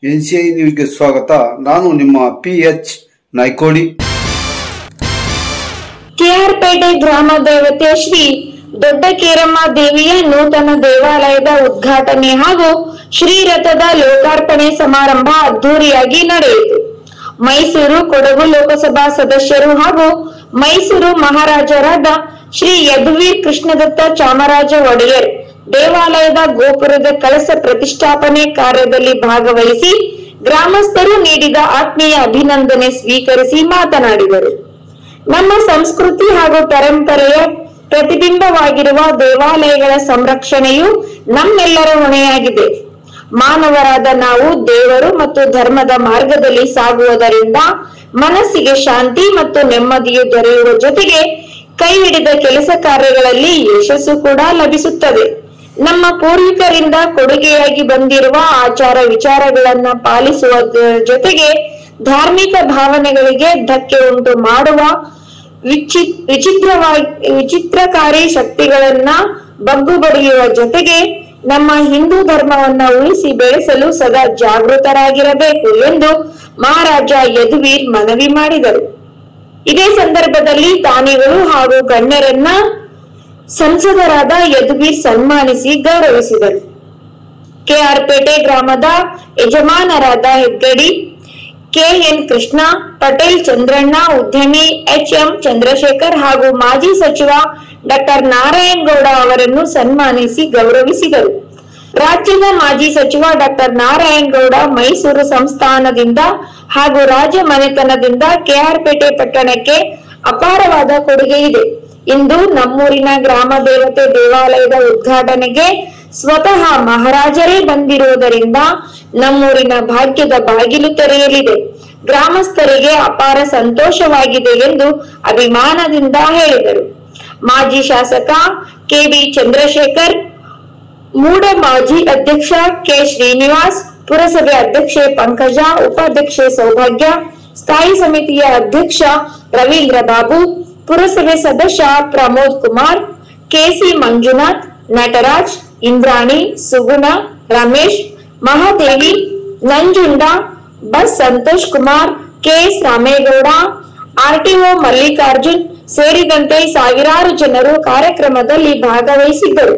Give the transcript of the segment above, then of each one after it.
NCI ನ್ಯೂಸ್ಗೆ ಸ್ವಾಗತ. ನಾನು ನಿಮ್ಮ PH ನಾಯ್ಕೋಡಿ. ಕೆಆರ್ಪೇಟೆ ಗ್ರಾಮ ದೇವತೆ ಶ್ರೀ ದೊಡ್ಡಕೇರಮ್ಮ ದೇವಿಯ ನೂತನ ದೇವಾಲಯದ ಉದ್ಘಾಟನೆ ಹಾಗೂ ಶ್ರೀರಥದ ಲೋಕಾರ್ಪಣೆ ಸಮಾರಂಭ ಅದ್ದೂರಿಯಾಗಿ ನಡೆಯಿತು. ಮೈಸೂರು ಕೊಡಗು ಲೋಕಸಭಾ ಸದಸ್ಯರು ಹಾಗೂ ಮೈಸೂರು ಮಹಾರಾಜರಾದ ಶ್ರೀ ಯದುವೀರ್ ಕೃಷ್ಣದತ್ತ ಚಾಮರಾಜ ಒಡೆಯರ್ ದೇವಾಲಯದ ಗೋಪುರದ ಕಳಸ ಪ್ರತಿಷ್ಠಾಪನೆ ಕಾರ್ಯದಲ್ಲಿ ಭಾಗವಹಿಸಿ ಗ್ರಾಮಸ್ಥರು ನೀಡಿದ ಆತ್ಮೀಯ ಅಭಿನಂದನೆ ಸ್ವೀಕರಿಸಿ ಮಾತನಾಡಿದರು. ನಮ್ಮ ಸಂಸ್ಕೃತಿ ಹಾಗೂ ಪರಂಪರೆಯ ಪ್ರತಿಬಿಂಬವಾಗಿರುವ ದೇವಾಲಯಗಳ ಸಂರಕ್ಷಣೆಯು ನಮ್ಮೆಲ್ಲರ ಹೊಣೆಯಾಗಿದೆ. ಮಾನವರಾದ ನಾವು ದೇವರು ಮತ್ತು ಧರ್ಮದ ಮಾರ್ಗದಲ್ಲಿ ಸಾಗುವುದರಿಂದ ಮನಸ್ಸಿಗೆ ಶಾಂತಿ ಮತ್ತು ನೆಮ್ಮದಿಯು ದೊರೆಯುವ ಜೊತೆಗೆ ಕೈ ಹಿಡಿದ ಕೆಲಸ ಕಾರ್ಯಗಳಲ್ಲಿ ಯಶಸ್ಸು ಕೂಡ ಲಭಿಸುತ್ತದೆ. ನಮ್ಮ ಪೂರ್ವಿಕರಿಂದ ಕೊಡುಗೆಯಾಗಿ ಬಂದಿರುವ ಆಚಾರ ವಿಚಾರಗಳನ್ನ ಪಾಲಿಸುವುದರ ಜೊತೆಗೆ ಧಾರ್ಮಿಕ ಭಾವನೆಗಳಿಗೆ ಧಕ್ಕೆ ಉಂಟು ಮಾಡುವ ವಿಚಿತ್ರಕಾರಿ ಶಕ್ತಿಗಳನ್ನ ಬಗ್ಗುಬಡಿಯುವ ಜೊತೆಗೆ ನಮ್ಮ ಹಿಂದೂ ಧರ್ಮವನ್ನ ಉಳಿಸಿ ಬೆಳೆಸಲು ಸದಾ ಜಾಗೃತರಾಗಿರಬೇಕು ಎಂದು ಮಹಾರಾಜ ಯದುವೀರ್ ಮನವಿ ಮಾಡಿದರು. ಇದೇ ಸಂದರ್ಭದಲ್ಲಿ ದಾನಿಗಳು ಹಾಗೂ ಗಣ್ಯರನ್ನ ಸಂಸದರಾದ ಯದುವೀರ್ ಸನ್ಮಾನಿಸಿ ಗೌರವಿಸಿದರು. ಕೆಆರ್ಪೇಟೆ ಗ್ರಾಮದ ಯಜಮಾನರಾದ ಹೆಗ್ಗಡಿ KN ಕೃಷ್ಣ, ಪಟೇಲ್ ಚಂದ್ರಣ್ಣ, ಉದ್ಯಮಿ HM ಚಂದ್ರಶೇಖರ್ ಹಾಗೂ ಮಾಜಿ ಸಚಿವ ಡಾಕ್ಟರ್ ನಾರಾಯಣಗೌಡ ಅವರನ್ನು ಸನ್ಮಾನಿಸಿ ಗೌರವಿಸಿದರು. ರಾಜ್ಯದ ಮಾಜಿ ಸಚಿವ ಡಾಕ್ಟರ್ ನಾರಾಯಣಗೌಡ ಮೈಸೂರು ಸಂಸ್ಥಾನದಿಂದ ಹಾಗೂ ರಾಜ ಮನೆತನದಿಂದ ಕೆಆರ್ಪೇಟೆ ಪಟ್ಟಣಕ್ಕೆ ಅಪಾರವಾದ ಕೊಡುಗೆ ಇದೆ. ಇಂದು ನಮ್ಮೂರಿನ ಗ್ರಾಮ ದೇವತೆ ದೇವಾಲಯದ ಉದ್ಘಾಟನೆಗೆ ಸ್ವತಃ ಮಹಾರಾಜರೇ ಬಂದಿರುವುದರಿಂದ ನಮ್ಮೂರಿನ ಭಾಗ್ಯದ ಬಾಗಿಲು ತೆರೆಯಲಿದೆ. ಗ್ರಾಮಸ್ಥರಿಗೆ ಅಪಾರ ಸಂತೋಷವಾಗಿದೆ ಎಂದು ಅಭಿಮಾನದಿಂದ ಹೇಳಿದರು. ಮಾಜಿ ಶಾಸಕ KV ಚಂದ್ರಶೇಖರ್, ಮೂಡ ಮಾಜಿ ಅಧ್ಯಕ್ಷ K ಶ್ರೀನಿವಾಸ್, ಪುರಸಭೆ ಅಧ್ಯಕ್ಷೆ ಪಂಕಜ, ಉಪಾಧ್ಯಕ್ಷೆ ಸೌಭಾಗ್ಯ, ಸ್ಥಾಯಿ ಸಮಿತಿಯ ಅಧ್ಯಕ್ಷ ರವೀಂದ್ರ ಬಾಬು, ಪುರಸಭೆ ಸದಸ್ಯ ಪ್ರಮೋದ್ ಕುಮಾರ್, KC ಮಂಜುನಾಥ್, ನಟರಾಜ್, ಇಂದ್ರಾಣಿ, ಸುಗುಣ, ರಮೇಶ್, ಮಹಾದೇವಿ, ನಂಜುಂಡ, ಬಸ್ ಸಂತೋಷ್ ಕುಮಾರ್, KS ರಾಮೇಗೌಡ, RTO ಮಲ್ಲಿಕಾರ್ಜುನ್ ಸೇರಿದಂತೆ ಸಾವಿರಾರು ಜನರು ಕಾರ್ಯಕ್ರಮದಲ್ಲಿ ಭಾಗವಹಿಸಿದ್ದರು.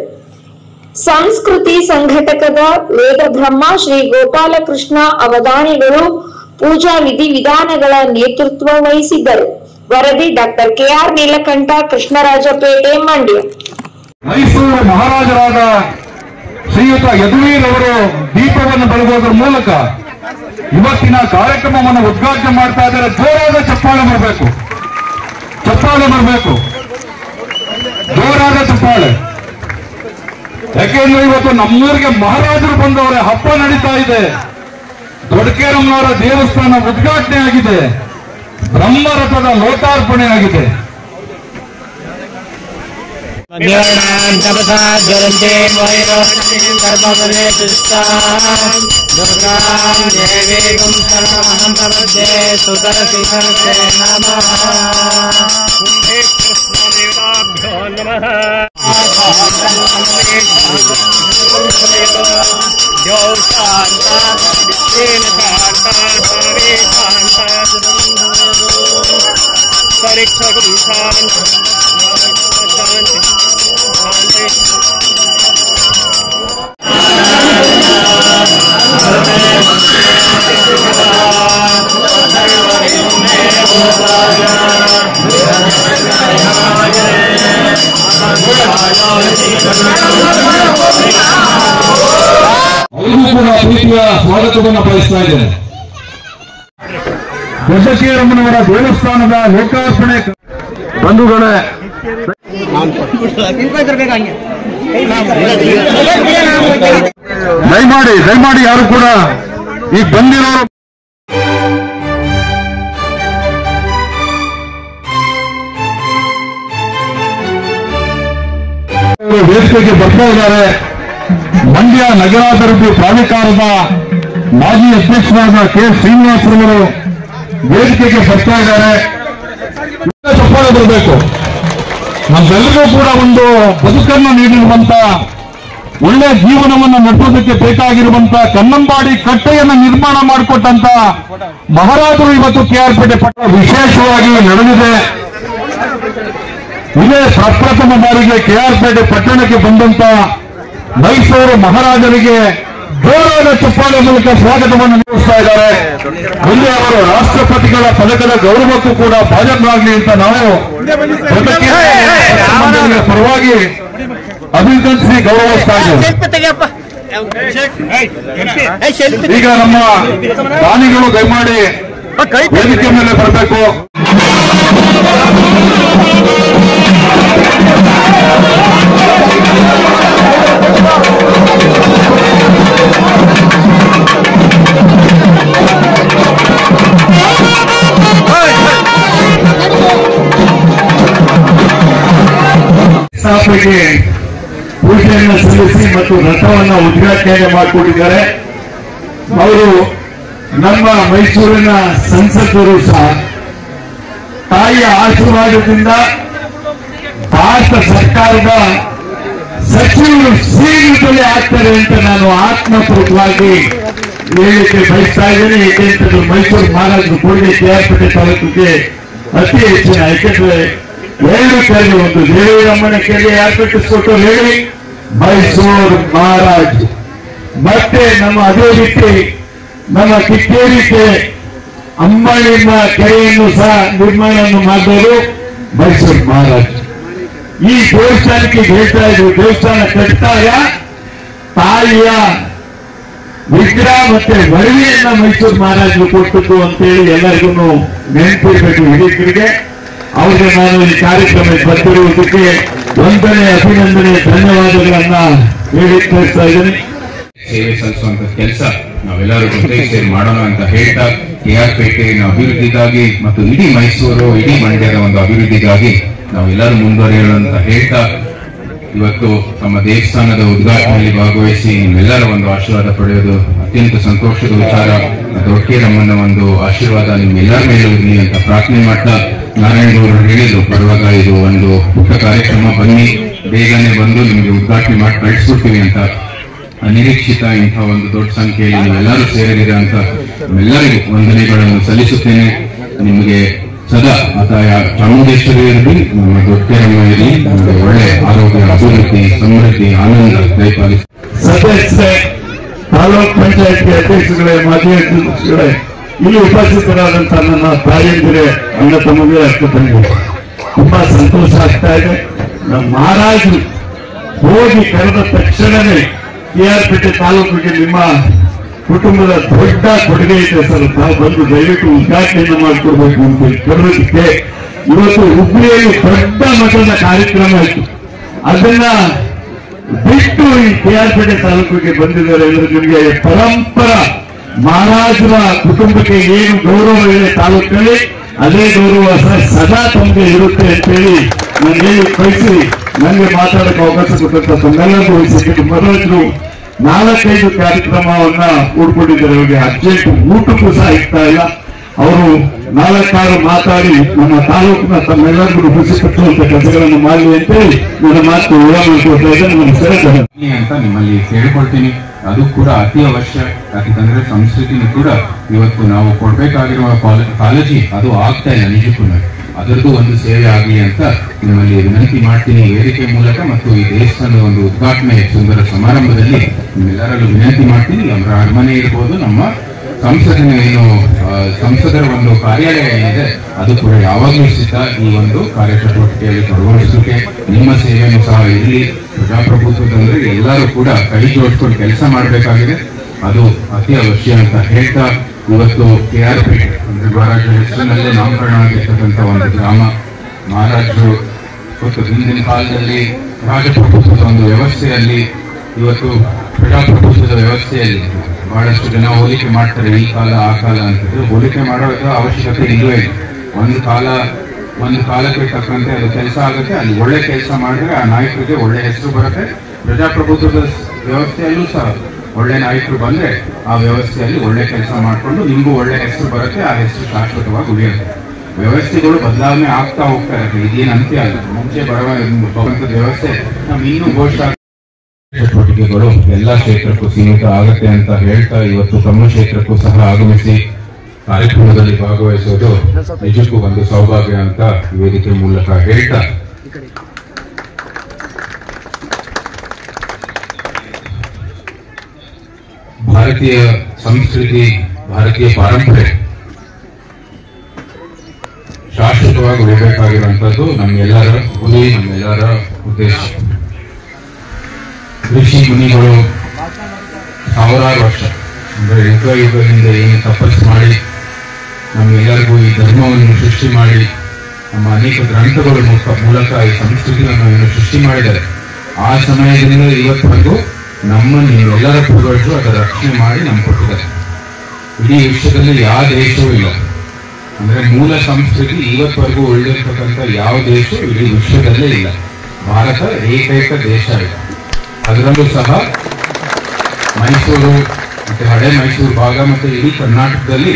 ಸಂಸ್ಕೃತಿ ಸಂಘಟಕದ ವೇದ ಬ್ರಹ್ಮ ಶ್ರೀ ಗೋಪಾಲಕೃಷ್ಣ ಅವಧಾನಿಗಳು ಪೂಜಾ ವಿಧಿವಿಧಾನಗಳ ನೇತೃತ್ವ ವಹಿಸಿದ್ದರು. ವರದಿ ಡಾಕ್ಟರ್ KR ನೀಲಕಂಠ, ಕೃಷ್ಣರಾಜಪೇಟೆ, ಮಂಡ್ಯ. ಮೈಸೂರು ಮಹಾರಾಜರಾದ ಶ್ರೀಯುತ ಯದುವೀರ್ ಅವರು ದೀಪವನ್ನು ಬೆಳಗುವುದರ ಮೂಲಕ ಇವತ್ತಿನ ಕಾರ್ಯಕ್ರಮವನ್ನು ಉದ್ಘಾಟನೆ ಮಾಡ್ತಾ ಇದ್ದಾರೆ. ಜೋರಾದ ಚಪ್ಪಾಳೆ ಬರಬೇಕು, ಜೋರಾದ ಚಪ್ಪಾಳೆ. ಯಾಕೆಂದ್ರೆ ಇವತ್ತು ನಮ್ಮೂರಿಗೆ ಮಹಾರಾಜರು ಬಂದವರೇ, ಹಬ್ಬ ನಡೀತಾ ಇದೆ. ದೊಡ್ಡಕೇರಮ್ಮನವರ ದೇವಸ್ಥಾನ ಉದ್ಘಾಟನೆ ಆಗಿದೆ, ಬ್ರಹ್ಮರಥದ ಲೋಕಾರ್ಪಣೆ ಆಗಿದೆ. ಪ್ರೀತಿಯ ಸ್ವಾಗತವನ್ನು ಬಯಸ್ತಾ ಇದ್ದೇನೆ. ದೊಡ್ಡಕೇರಮ್ಮನವರ ದೇವಸ್ಥಾನದ ಲೋಕಾರ್ಪಣೆ ಬಂಧುಗಳೇ, ದಯಮಾಡಿ ಯಾರು ಕೂಡ ಈಗ ಬಂದಿರೋರು ವೇದಿಕೆಗೆ ಬರ್ತಾ ಇದ್ದಾರೆ. ಮಂಡ್ಯ ನಗರಾಭಿವೃದ್ಧಿ ಪ್ರಾಧಿಕಾರದ ಮಾಜಿ ಅಧ್ಯಕ್ಷರಾದ K ಶ್ರೀನಿವಾಸರವರು ವೇದಿಕೆಗೆ ಬರ್ತಾ ಇದ್ದಾರೆ. ಚಪ್ಪಾಳೆ ಬರಬೇಕು. ನಮ್ಮೆಲ್ಲರಿಗೂ ಕೂಡ ಒಂದು ಬದುಕನ್ನು ನೀಡಿರುವಂತ ಒಳ್ಳೆ ಜೀವನವನ್ನು ನಡೆಸೋದಕ್ಕೆ ಬೇಕಾಗಿರುವಂತಹ ಕನ್ನಂಬಾಡಿ ಕಟ್ಟೆಯನ್ನು ನಿರ್ಮಾಣ ಮಾಡಿಕೊಟ್ಟಂತ ಮಹಾರಾಜರು ಇವತ್ತು ಕೆಆರ್ಪೇಟೆ ಪಟ್ಟಣ ವಿಶೇಷವಾಗಿ ನಡೆದಿದೆ. ಇದೇ ಪ್ರಪ್ರಥಮ ಬಾರಿಗೆ ಕೆಆರ್ಪೇಟೆ ಪಟ್ಟಣಕ್ಕೆ ಬಂದಂತ ಮೈಸೂರು ಮಹಾರಾಜರಿಗೆ ಗೌರವದ ಚಪ್ಪಾಳೆ ಮೂಲಕ ಸ್ವಾಗತವನ್ನು ನೀಡಿಸ್ತಾ ಇದ್ದಾರೆ. ಮುಂದೆ ಅವರು ರಾಷ್ಟ್ರಪತಿಗಳ ಪದಕದ ಗೌರವಕ್ಕೂ ಕೂಡ ಭಾಜನರಾಗಲಿ ಅಂತ ನಾವು ಪರವಾಗಿ ಅಭಿನಂದಿಸಿ ಗೌರವಿಸ್ತಾ ಇದ್ದೇವೆ. ಈಗ ನಮ್ಮ ದಾನಿಗಳು ದಯಮಾಡಿ ವೇದಿಕೆ ಮೇಲೆ ಬರಬೇಕು. ಸ್ಥಾಪನೆಗೆ ಪೂಜೆಯನ್ನು ಸಲ್ಲಿಸಿ ಮತ್ತು ರಥವನ್ನು ಉದ್ಘಾಟನೆ ಮಾಡಿಕೊಟ್ಟಿದ್ದಾರೆ. ಅವರು ನಮ್ಮ ಮೈಸೂರಿನ ಸಂಸದರು ಸಹ ತಾಯಿಯ ಆಶೀರ್ವಾದದಿಂದ ಭಾರತ ಸರ್ಕಾರದ ಸಚಿವರು ಶೀಘ್ರದಲ್ಲೇ ಆಗ್ತಾರೆ ಅಂತ ನಾನು ಆತ್ಮಪೂರ್ವಕವಾಗಿ ಹೇಳಲಿಕ್ಕೆ ಬಯಸ್ತಾ ಇದ್ದೇನೆ. ಏಕೆಂದರೆ ಮೈಸೂರು ಮಹಾರಾಜರು ಕೊಡುಗೆ ಕೆಆರ್ಪೇಟೆ ತಾಲೂಕಿಗೆ ಅತಿ ಹೆಚ್ಚಿನ, ಯಾಕೆಂದ್ರೆ ಎರಡು ಕೆರೆ, ಒಂದು ದೇವರಮ್ಮನ ಕೆರೆ ಯಾರು ಕಟ್ಟಿಸ್ಕೊಟ್ಟು ಹೇಳಿ ಮೈಸೂರು ಮಹಾರಾಜ್, ಮತ್ತೆ ನಮ್ಮ ಅದೇ ರೀತಿ ನಮ್ಮ ಕಿಕ್ಕೇರಿಗೆ ಅಂಬಾಣಿನ ಕೆರೆಯನ್ನು ಸಹ ನಿರ್ಮಾಣವನ್ನು ಮಾಡಿದವರು ಮೈಸೂರು ಮಹಾರಾಜ್. ಈ ದೇವಸ್ಥಾನಕ್ಕೆ ಹೇಳ್ತಾ ಇದ್ರು, ದೇವಸ್ಥಾನ ಕಟ್ಟಿದಾಗ ತಾಯಿಯ ವಿಗ್ರಹ ಮತ್ತೆ ಒಡವೆಯನ್ನ ಮೈಸೂರು ಮಹಾರಾಜರು ಕೊಟ್ಟದ್ದು ಅಂತೇಳಿ ಎಲ್ಲರಿಗೂ ನೆನಪಿರ್ಬೇಕು ಹಿರಿಯರಿಗೆ. ಅವರಿಗೆ ನಾನು ಈ ಕಾರ್ಯಕ್ರಮಕ್ಕೆ ಬರ್ತಿರುವುದಕ್ಕೆ ವಂದನೆ, ಅಭಿನಂದನೆ, ಧನ್ಯವಾದಗಳನ್ನ ಹೇಳಿ ತಿಳಿಸ್ತಾ ಇದ್ದೀನಿ. ಸೇವೆ ಸಲ್ಲಿಸುವಂತ ಕೆಲಸ ನಾವೆಲ್ಲರೂ ಜೊತೆಗೆ ಸೇರಿ ಮಾಡೋಣ ಅಂತ ಹೇಳ್ತಾ ಕೆಆರ್ಪೇಟೆಯ ಅಭಿವೃದ್ಧಿಗಾಗಿ ಮತ್ತು ಇಡೀ ಮೈಸೂರು, ಇಡೀ ಮಂಡ್ಯದ ಒಂದು ಅಭಿವೃದ್ಧಿಗಾಗಿ ನಾವೆಲ್ಲರೂ ಮುಂದುವರಿಯೋಣ ಅಂತ ಹೇಳ್ತಾ ಇವತ್ತು ನಮ್ಮ ದೇವಸ್ಥಾನದ ಉದ್ಘಾಟನೆಯಲ್ಲಿ ಭಾಗವಹಿಸಿ ನಿಮ್ಮೆಲ್ಲರ ಒಂದು ಆಶೀರ್ವಾದ ಪಡೆಯೋದು ಅತ್ಯಂತ ಸಂತೋಷದ ವಿಚಾರ. ದೊಡ್ಡೇರಮ್ಮನ ಒಂದು ಆಶೀರ್ವಾದ ನಿಮ್ಮೆಲ್ಲರ ಮೇಲೂ ಇರಲಿ ಅಂತ ಪ್ರಾರ್ಥನೆ ಮಾಡ್ತಾ, ನಾರಾಯಣಗೌಡರು ಹೇಳಿದ್ರು ಬರುವಾಗ ಇದು ಒಂದು ಪುಟ್ಟ ಕಾರ್ಯಕ್ರಮ, ಬನ್ನಿ ಬೇಗನೆ ಬಂದು ನಿಮಗೆ ಉದ್ಘಾಟನೆ ಮಾಡಿ ಕಳಿಸ್ಕೊಡ್ತೀವಿ ಅಂತ. ಅನಿರೀಕ್ಷಿತ ಇಂಥ ಒಂದು ದೊಡ್ಡ ಸಂಖ್ಯೆಯಲ್ಲಿ ನೀವೆಲ್ಲರೂ ಸೇರಿದಿರ ಅಂತ ನಿಮ್ಮೆಲ್ಲರಿಗೂ ವಂದನೆಗಳನ್ನು ಸಲ್ಲಿಸುತ್ತೇನೆ. ನಿಮಗೆ ಸದಾ ಆದಾಯ ಚಾಮುಂಡೇಶ್ವರಿ ಇರಲಿ, ನಮ್ಮ ದೊಡ್ಡೇರಮ್ಮ ಇರಲಿ, ನಮಗೆ ಒಳ್ಳೆ ಆರೋಗ್ಯ, ಅಭಿವೃದ್ಧಿ, ಸಮೃದ್ಧಿ, ಆನಂದ ದಯಪಾಲಿಸಿ. ಸದಸ್ಯರೇ, ತಾಲೂಕ್ ಪಂಚಾಯತ್ಗೆ ಅಧ್ಯಕ್ಷಗಳೇ, ಮಾಜಿ ಅಧ್ಯಕ್ಷಗಳೇ, ಇಲ್ಲಿ ಉಪಸ್ಥಿತರಾದಂತಹ ನನ್ನ ತಾಯಂದಿರೇ, ಅಣ್ಣ ತಮಗೆ ಅಷ್ಟೇ ತುಂಬಾ ಸಂತೋಷ ಆಗ್ತಾ ಇದೆ. ನಮ್ಮ ಮಹಾರಾಜರು ಹೋಗಿ ಕರೆದ ತಕ್ಷಣವೇ ಕೆಆರ್ಪೇಟೆ ತಾಲೂಕಿಗೆ ನಿಮ್ಮ ಕುಟುಂಬದ ದೊಡ್ಡ ಕೊಡುಗೆ ಇದೆ ಸರ್, ತಾವು ಬಂದು ದಯವಿಟ್ಟು ಉದ್ಘಾಟನೆಯನ್ನು ಮಾಡಿಕೊಡ್ಬೇಕು ಅಂತ ಕರೆದಕ್ಕೆ ಇವತ್ತು ಹುಬ್ಬಳ್ಳಿಯಲ್ಲಿ ದೊಡ್ಡ ಮಟ್ಟದ ಕಾರ್ಯಕ್ರಮ ಇತ್ತು. ಅದನ್ನ ಬಿಟ್ಟು ಈ ಕೆಆರ್ಪೇಟೆ ತಾಲೂಕಿಗೆ ಬಂದಿದ್ದಾರೆ ಅಂದ್ರೆ ನಿಮಗೆ ಪರಂಪರ ಮಹಾರಾಜರ ಕುಟುಂಬಕ್ಕೆ ಏನು ಗೌರವ ಇದೆ ತಾಲೂಕಲ್ಲಿ, ಅದೇ ಗೌರವ ಸದಾ ತಮಗೆ ಇರುತ್ತೆ ಅಂತೇಳಿ ನಾನು ಹೇಳಿ ಕಳಿಸಿ ನನಗೆ ಮಾತಾಡಕ್ಕೆ ಅವಕಾಶ ಕೊಟ್ಟಂತ ತಮ್ಮೆಲ್ಲರಿಗೂ ವಹಿಸಿದ್ದು. ಮಹಾರಾಜರು 4-5 ಕಾರ್ಯಕ್ರಮವನ್ನ ಹೂಡ್ಕೊಂಡಿದ್ದಾರೆ. ಅವರಿಗೆ ಅರ್ಜೆಂಟ್ ಊಟಕ್ಕೂ ಸಹ ಇರ್ತಾ ಇಲ್ಲ. ಅವರು 4-6 ಮಾತಾಡಿ ನಮ್ಮ ತಾಲೂಕಿನ ತಮ್ಮೆಲ್ಲರಿಗೂ ಖುಷಿ ಪಟ್ಟುವಂತ ಕೆಲಸಗಳನ್ನು ಮಾಡಲಿ ಅಂತೇಳಿ ನನ್ನ ಮಾತು ಮಾಡ್ಕೊಳ್ತಾ ಇದ್ದೆ. ನಮಸ್ಕಾರ ಅಂತ ನಿಮ್ಮಲ್ಲಿ ಕೇಳಿಕೊಳ್ತೀನಿ. ಅದು ಕೂಡ ಅತಿ ಅವಶ್ಯ, ಯಾಕಂದ್ರೆ ಸಂಸ್ಕೃತಿನೂ ಕೂಡ ಇವತ್ತು ನಾವು ಕೊಡ್ಬೇಕಾಗಿರುವ ಕಾಳಜಿ ಅದು ಆಗ್ತಾ ಇಲ್ಲ ನಿಜಕ್ಕೂ. ಅದರದ್ದು ಒಂದು ಸೇವೆ ಆಗಲಿ ಅಂತ ನಿಮ್ಮಲ್ಲಿ ವಿನಂತಿ ಮಾಡ್ತೀನಿ ವೇದಿಕೆ ಮೂಲಕ, ಮತ್ತು ಈ ದೇವಸ್ಥಾನದ ಒಂದು ಉದ್ಘಾಟನೆ ಸುಂದರ ಸಮಾರಂಭದಲ್ಲಿ ನಿಮ್ಮೆಲ್ಲರಲ್ಲೂ ವಿನಂತಿ ಮಾಡ್ತೀನಿ. ಅವರ ಅರಮನೆ ಇರ್ಬೋದು, ನಮ್ಮ ಸಂಸತ್ತಿನ ಏನು ಸಂಸದರ ಒಂದು ಕಾರ್ಯಾಲಯ ಏನಿದೆ ಅದು ಕೂಡ ಯಾವಾಗಲೂ ಸಿದ್ಧ ಈ ಒಂದು ಕಾರ್ಯಚಟುವಟಿಕೆಯಲ್ಲಿ ತೊಡಗಿಸಲಿಕ್ಕೆ. ನಿಮ್ಮ ಸೇವೆಯನ್ನು ಸಹ ಇರಲಿ. ಪ್ರಜಾಪ್ರಭುತ್ವದಂದ್ರೆ ಎಲ್ಲರೂ ಕೂಡ ಕೈ ಜೋಡಿಸ್ಕೊಂಡು ಕೆಲಸ ಮಾಡಬೇಕಾಗಿದೆ, ಅದು ಅತಿ ಅವಶ್ಯ ಅಂತ ಹೇಳ್ತಾ ಇವತ್ತು ಕೆಆರ್ಪೇಟೆ ಅಂದ್ರೆ ಮಹಾರಾಜರ ಹೆಸರಿನಲ್ಲೇ ನಾಮಕರಣ ಆಗಿರ್ತಕ್ಕಂಥ ಒಂದು ಗ್ರಾಮ. ಮಹಾರಾಜರು ಇವತ್ತು ಹಿಂದಿನ ಕಾಲದಲ್ಲಿ ರಾಜಪ್ರಭುತ್ವದ ಒಂದು ವ್ಯವಸ್ಥೆಯಲ್ಲಿ, ಇವತ್ತು ಪ್ರಜಾಪ್ರಭುತ್ವದ ವ್ಯವಸ್ಥೆಯಲ್ಲಿ ಬಹಳಷ್ಟು ಜನ ಹೋಲಿಕೆ ಮಾಡ್ತಾರೆ, ಈ ಕಾಲ ಆ ಕಾಲ ಅಂತಂದ್ರೆ ಹೋಲಿಕೆ ಮಾಡೋ ಅವಶ್ಯಕತೆ ಇಲ್ಲವೇ ಇಲ್ಲ. ಒಂದು ಕಾಲಕ್ಕೆ ತಕ್ಕಂತೆ ಅದು ಕೆಲಸ ಆಗುತ್ತೆ. ಅಲ್ಲಿ ಒಳ್ಳೆ ಕೆಲಸ ಮಾಡಿದ್ರೆ ಆ ನಾಯಕರಿಗೆ ಒಳ್ಳೆ ಹೆಸರು ಬರುತ್ತೆ. ಪ್ರಜಾಪ್ರಭುತ್ವದ ವ್ಯವಸ್ಥೆಯಲ್ಲೂ ಸಹ ಒಳ್ಳೆ ನಾಯಕರು ಬಂದ್ರೆ ಆ ವ್ಯವಸ್ಥೆಯಲ್ಲಿ ಒಳ್ಳೆ ಕೆಲಸ ಮಾಡಿಕೊಂಡು ನಿಮಗೂ ಒಳ್ಳೆ ಹೆಸರು ಬರುತ್ತೆ, ಆ ಹೆಸರು ಶಾಶ್ವತವಾಗಿ ಉಳಿಯುತ್ತೆ. ವ್ಯವಸ್ಥೆಗಳು ಬದಲಾವಣೆ ಆಗ್ತಾ ಹೋಗ್ತಾ ಇರುತ್ತೆ, ಇದೇನು ಅಂತ್ಯ ಅಲ್ಲ. ಮುಂಚೆ ಬರುವಂತ ವ್ಯವಸ್ಥೆ ನಮ್ಗೆ ಇನ್ನೂ ಘೋಷ ಚಟುವಟಿಕೆಗಳು ಎಲ್ಲ ಕ್ಷೇತ್ರಕ್ಕೂ ಸೀಮಿತ ಆಗುತ್ತೆ ಅಂತ ಹೇಳ್ತಾ ಇವತ್ತು ತಮ್ಮ ಕ್ಷೇತ್ರಕ್ಕೂ ಸಹ ಆಗಮಿಸಿ ಕಾರ್ಯಕ್ರಮದಲ್ಲಿ ಭಾಗವಹಿಸೋದು ನಿಜಕ್ಕೂ ಒಂದು ಸೌಭಾಗ್ಯ ಅಂತ ವೇದಿಕೆ ಮೂಲಕ ಹೇಳ್ತಾ, ಭಾರತೀಯ ಸಂಸ್ಕೃತಿ, ಭಾರತೀಯ ಪರಂಪರೆ ಶಾಶ್ವತವಾಗಿ ಉಳಿಬೇಕಾಗಿರುವಂತದ್ದು ನಮ್ಮೆಲ್ಲರ ಗುರಿ, ನಮ್ಮೆಲ್ಲರ ಉದ್ದೇಶ. ಋಷಿ ಮುನಿಗಳು ಸಾವಿರಾರು ವರ್ಷ ಅಂದ್ರೆ ಯುಗದಿಂದ ಏನು ತಪಸ್ಸು ಮಾಡಿ ನಮ್ಮೆಲ್ಲರಿಗೂ ಈ ಧರ್ಮವನ್ನು ಸೃಷ್ಟಿ ಮಾಡಿ ನಮ್ಮ ಅನೇಕ ಗ್ರಂಥಗಳ ಮೂಲಕ ಈ ಸಂಸ್ಕೃತಿಯನ್ನು ಏನು ಸೃಷ್ಟಿ ಮಾಡಿದ್ದಾರೆ. ಆ ಸಮಯದಿಂದ ಇವತ್ತವರೆಗೂ ನಿಮ್ಮೆಲ್ಲರ ಪೂರ್ವಜರು ಅದರ ರಕ್ಷಣೆ ಮಾಡಿ ನಮ್ಗೆ ಕೊಟ್ಟಿದ್ದಾರೆ. ಇಡೀ ವಿಶ್ವದಲ್ಲಿ ಯಾವ ದೇಶವೂ ಇಲ್ಲ ಅಂದ್ರೆ ಮೂಲ ಸಂಸ್ಕೃತಿ ಇವತ್ತವರೆಗೂ ಉಳಿದಿರ್ತಕ್ಕಂಥ ಯಾವ ದೇಶ ಇಡೀ ವಿಶ್ವದಲ್ಲೇ ಇಲ್ಲ. ಭಾರತ ಏಕೈಕ ದೇಶ ಇದೆ. ಅದರಲ್ಲೂ ಸಹ ಮೈಸೂರು ಮತ್ತೆ ಹಳೆ ಮೈಸೂರು ಭಾಗ ಮತ್ತೆ ಇಡೀ ಕರ್ನಾಟಕದಲ್ಲಿ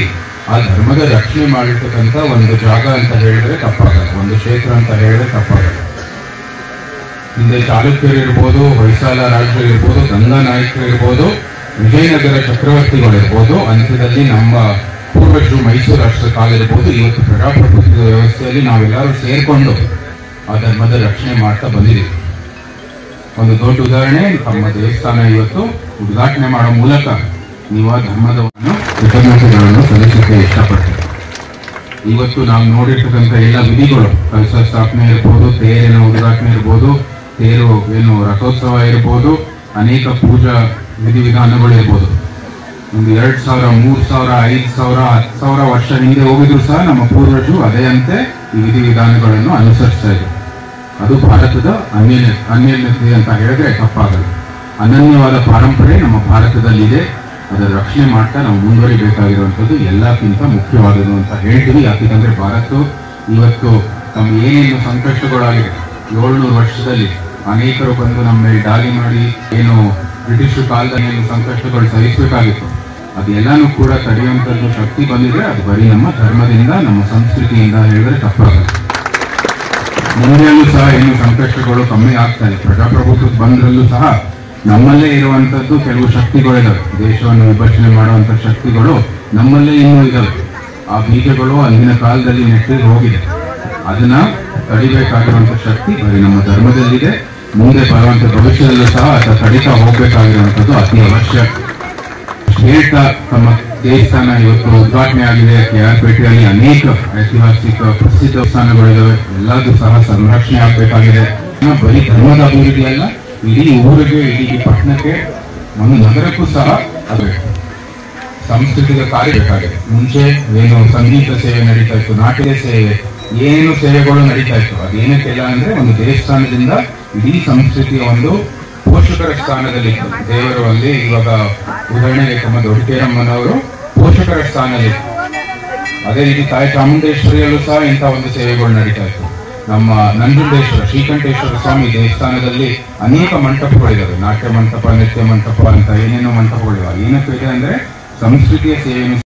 ಆ ಧರ್ಮದ ರಕ್ಷಣೆ ಮಾಡಿರ್ತಕ್ಕಂಥ ಒಂದು ಜಾಗ ಅಂತ ಹೇಳಿದ್ರೆ ತಪ್ಪಾಗಲ್ಲ, ಒಂದು ಕ್ಷೇತ್ರ ಅಂತ ಹೇಳಿದ್ರೆ ತಪ್ಪಾಗಲ್ಲ. ಹಿಂದೆ ಚಾಲುಕ್ಯರು ಇರ್ಬೋದು, ಹೊಯ್ಸಾಲ ರಾಜರು ಇರ್ಬೋದು, ಗಂಗಾ ನಾಯಕರು ಇರ್ಬೋದು, ವಿಜಯನಗರ ಚಕ್ರವರ್ತಿಗಳಿರ್ಬೋದು, ಅಂತ್ಯದಲ್ಲಿ ನಮ್ಮ ಪೂರ್ವಜರು ಮೈಸೂರು ರಾಷ್ಟ್ರ ಕಾಲ ಇರ್ಬೋದು. ಇವತ್ತು ಪ್ರಜಾಪ್ರಭುತ್ವ ವ್ಯವಸ್ಥೆಯಲ್ಲಿ ನಾವೆಲ್ಲರೂ ಸೇರ್ಕೊಂಡು ಆ ಧರ್ಮದ ರಕ್ಷಣೆ ಮಾಡ್ತಾ ಬಂದಿದ್ದೀವಿ. ಒಂದು ದೊಡ್ಡ ಉದಾಹರಣೆ, ತಮ್ಮ ದೇವಸ್ಥಾನ ಇವತ್ತು ಉದ್ಘಾಟನೆ ಮಾಡೋ ಮೂಲಕ ನೀವು ಆ ಧರ್ಮದವನ್ನು ಕೃತಜ್ಞತೆಗಳನ್ನು ಸಲ್ಲಿಸಕ್ಕೆ ಇಷ್ಟಪಡ್ತೀವಿ. ಇವತ್ತು ನಾವು ನೋಡಿರ್ತಕ್ಕಂಥ ಎಲ್ಲ ವಿಧಿಗಳು, ಕಲಶ ಸ್ಥಾಪನೆ ಇರ್ಬೋದು, ತೇರಿನ ಉದ್ಘಾಟನೆ ಇರ್ಬೋದು, ತೇರು ಏನು ರಥೋತ್ಸವ ಇರ್ಬೋದು, ಅನೇಕ ಪೂಜಾ ವಿಧಿವಿಧಾನಗಳು ಇರ್ಬೋದು. ಒಂದು 2000, 3000, 5000, 10,000 ವರ್ಷ ಹಿಂದೆ ಹೋಗಿದ್ರು ಸಹ ನಮ್ಮ ಪೂರ್ವಜರು ಅದೇ ಅಂತೆ ಈ ವಿಧಿವಿಧಾನಗಳನ್ನು ಅನುಸರಿಸ್ತಾ ಇದ್ರು. ಅದು ಭಾರತದ ಅನ್ಯೋನ್ಯತೆ ಅಂತ ಹೇಳಿದ್ರೆ ತಪ್ಪಾಗಲ್ಲ. ಅನನ್ಯವಾದ ಪರಂಪರೆ ನಮ್ಮ ಭಾರತದಲ್ಲಿದೆ. ಅದರ ರಕ್ಷಣೆ ಮಾಡ್ತಾ ನಾವು ಮುಂದುವರಿಬೇಕಾಗಿರುವಂಥದ್ದು ಎಲ್ಲಕ್ಕಿಂತ ಮುಖ್ಯವಾದದ್ದು ಅಂತ ಹೇಳ್ತೀವಿ. ಯಾಕೆಂದ್ರೆ ಭಾರತ ಇವತ್ತು ತಮ್ಮ ಏನೇನು ಸಂಕಷ್ಟಗಳಾಗಿದೆ 700 ವರ್ಷದಲ್ಲಿ ಅನೇಕರು ಬಂದು ನಮ್ಮ ಮೇಲೆ ದಾಳಿ ಮಾಡಿ ಏನು ಬ್ರಿಟಿಷ್ ಕಾಲದಲ್ಲಿ ಏನು ಸಂಕಷ್ಟಗಳು ಸಹಿಸಬೇಕಾಗಿತ್ತು ಅದೆಲ್ಲಾನು ಕೂಡ ತಡೆಯುವಂಥದ್ದು ಶಕ್ತಿ ಬಂದಿದ್ರೆ ಅದು ಬರೀ ನಮ್ಮ ಧರ್ಮದಿಂದ, ನಮ್ಮ ಸಂಸ್ಕೃತಿಯಿಂದ ಹೇಳಿದ್ರೆ ತಪ್ಪಾಗಲ್ಲ. ಮುಂದೆಯಲ್ಲೂ ಸಹ ಏನು ಸಂಕಷ್ಟಗಳು ಕಮ್ಮಿ ಆಗ್ತಾ ಇದೆ. ಪ್ರಜಾಪ್ರಭುತ್ವ ಬಂದ್ರಲ್ಲೂ ಸಹ ನಮ್ಮಲ್ಲೇ ಇರುವಂತದ್ದು ಕೆಲವು ಶಕ್ತಿಗಳಿದಾವೆ. ದೇಶವನ್ನು ವಿಭಜನೆ ಮಾಡುವಂತ ಶಕ್ತಿಗಳು ನಮ್ಮಲ್ಲೇ ಇನ್ನೂ ಇದಾವೆ. ಆ ಬೀಜಗಳು ಅಂದಿನ ಕಾಲದಲ್ಲಿ ನೆಟ್ಟಿ ಹೋಗಿದೆ. ಅದನ್ನ ತಡಿಬೇಕಾಗಿರುವಂತ ಶಕ್ತಿ ಬರೀ ನಮ್ಮ ಧರ್ಮದಲ್ಲಿದೆ. ಮುಂದೆ ಬರುವಂತ ಭವಿಷ್ಯದಲ್ಲೂ ಸಹ ಅದನ್ನ ತಡಿತಾ ಹೋಗ್ಬೇಕಾಗಿರುವಂತದ್ದು ಅತಿ ಅವಶ್ಯ. ಹೇಳ್ತಾ ತಮ್ಮ ದೇವಸ್ಥಾನ ಇವತ್ತು ಉದ್ಘಾಟನೆ ಆಗಿದೆ. KR-ಪೇಟೆಯಲ್ಲಿ ಅನೇಕ ಐತಿಹಾಸಿಕ ಪ್ರಸಿದ್ಧ ದೇವಸ್ಥಾನಗಳಿದಾವೆ. ಎಲ್ಲದೂ ಸಹ ಸಂರಕ್ಷಣೆ ಆಗಬೇಕಾಗಿದೆ. ಬರೀ ಧರ್ಮದ ಅಭಿವೃದ್ಧಿ ಅಲ್ಲ, ಇಡೀ ಊರಿಗೆ, ಇಡೀ ಪಟ್ಟಣಕ್ಕೆ, ಒಂದು ನಗರಕ್ಕೂ ಸಹ ಅದು ಸಾಂಸ್ಕೃತಿಕ ಕಾರ್ಯ ಬೇಕಾಗಿದೆ. ಮುಂಚೆ ಏನು ಸಂಗೀತ ಸೇವೆ ನಡೀತಾ ಇತ್ತು, ನಾಟ್ಯ ಸೇವೆ, ಏನು ಸೇವೆಗಳು ನಡೀತಾ ಇತ್ತು, ಅದೇನಕ್ಕೆಲ್ಲ ಅಂದ್ರೆ ಒಂದು ದೇವಸ್ಥಾನದಿಂದ ಇಡೀ ಸಂಸ್ಕೃತಿಯ ಒಂದು ಪೋಷಕರ ಸ್ಥಾನದಲ್ಲಿತ್ತು. ದೇವರು ಅಲ್ಲಿ ಇವಾಗ ಉದಾಹರಣೆಗೆ ತಮ್ಮ ದೊಡ್ಡಕೇರಮ್ಮನವರು ಪೋಷಕರ ಸ್ಥಾನದಲ್ಲಿ. ಅದೇ ರೀತಿ ತಾಯಿ ಚಾಮುಂಡೇಶ್ವರಿಯಲ್ಲೂ ಸಹ ಇಂಥ ಒಂದು ಸೇವೆಗಳು ನಡೀತಾ ಇತ್ತು. ನಮ್ಮ ನಂಜುಂಡೇಶ್ವರ ಶ್ರೀಕಂಠೇಶ್ವರ ಸ್ವಾಮಿ ದೇವಸ್ಥಾನದಲ್ಲಿ ಅನೇಕ ಮಂಟಪಗಳಿದಾವೆ. ನಾಟ್ಯ ಮಂಟಪ, ನೃತ್ಯ ಮಂಟಪ ಅಂತ ಏನೇನೋ ಮಂಟಪಗಳಿವೆ. ಏನಕ್ಕೆ ಇದೆ ಅಂದ್ರೆ ಸಂಸ್ಕೃತಿಯ ಸೇವೆಯನ್ನು